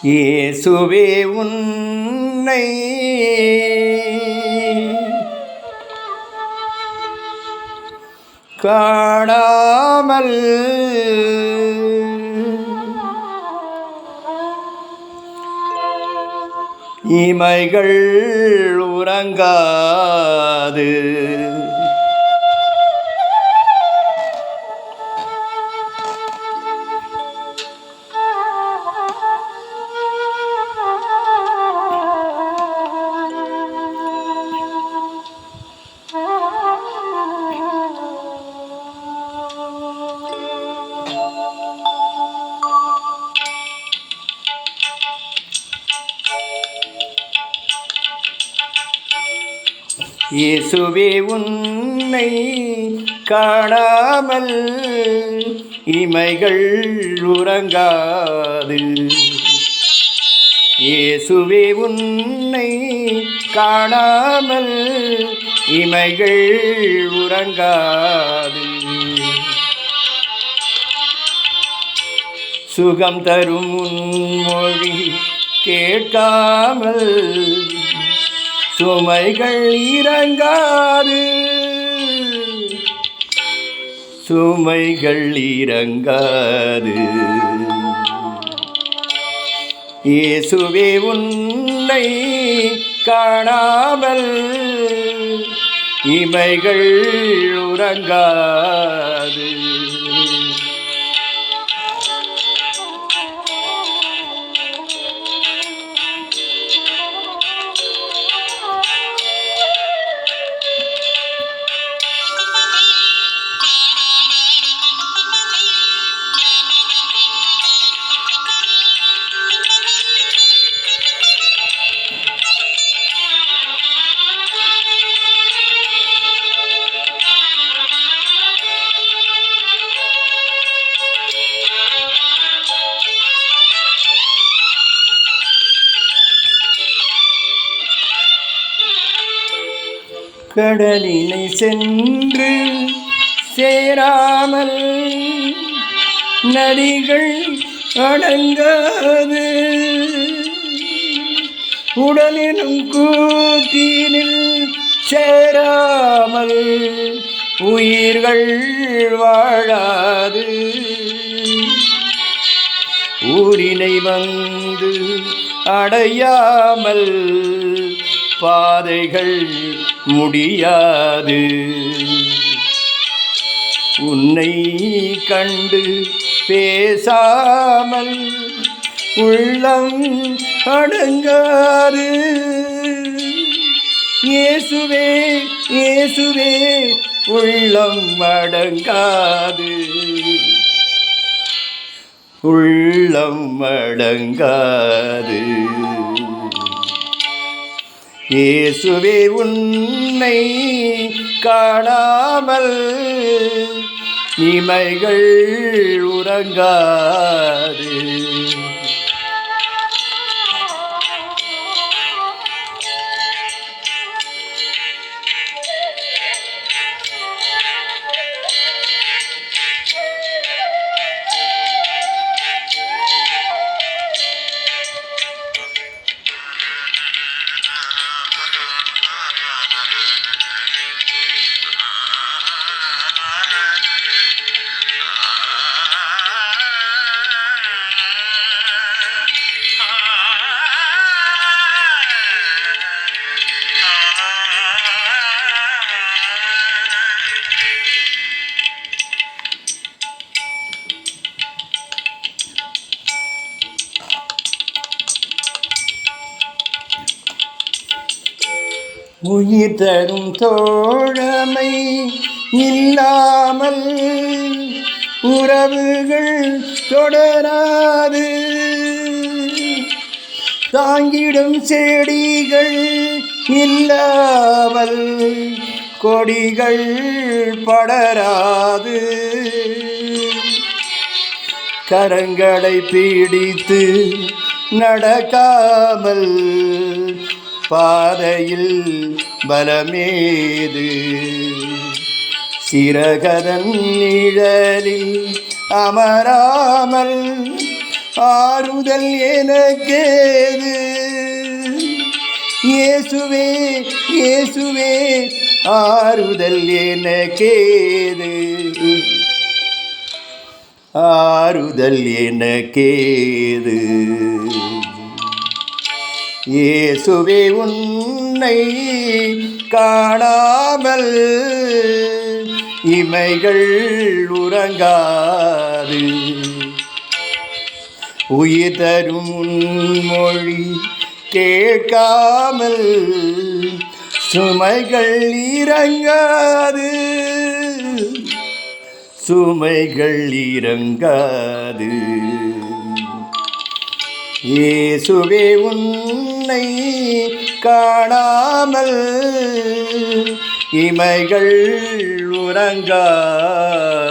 இயேசுவே உன்னை காணாமல் இமைகள் உறங்காது. இயேசுவே உன்னை காணாமல் இமைகள் உறங்காது. இயேசுவே உன்னை காணாமல் இமைகள் உறங்காது. சுகம் தரும் மொழி கேட்காமல் சுமைகள் இறங்காது. சுமைகள் இறங்காது. இயேசுவே உன்னை காணாமல் இமைகள் உறங்காது. கடலினை சென்று சேராமல் நதிகள் அடங்காது. உடலினும் கூட்டினில் சேராமல் உயிர்கள் வாழாது. ஊரினை வந்து அடையாமல் பாதைகள் முடியாது. உன்னை கண்டு பேசாமல் உள்ளம் அடங்காது. இயேசுவே இயேசுவே உள்ளம் அடங்காது. உள்ளம் அடங்காது. இயேசுவே உன்னை காணாமல் இமைகள் உறங்காது. உயிர் தரும் தோழமை இல்லாமல் உறவுகள் தொடராது. தாங்கிடும் செடிகள் இல்லாமல் கொடிகள் படராது. கரங்களை பிடித்து நடக்காமல் பாதையில் பலமேது. சிறகதன் நிழலில் அமராமல் ஆறுதல் எனக்கேது. இயேசுவே இயேசுவே ஆறுதல் எனக்கேது. ஆறுதல் எனக்கேது. இயேசுவே உன்னை காணாமல் இமைகள் உறங்காது. உயிர் தரும் மொழி கேட்காமல் சுமைகள் இறங்காது. சுமைகள் இறங்காது. இயேசுவே உன்னை காணாமல் இமைகள் உறங்காது.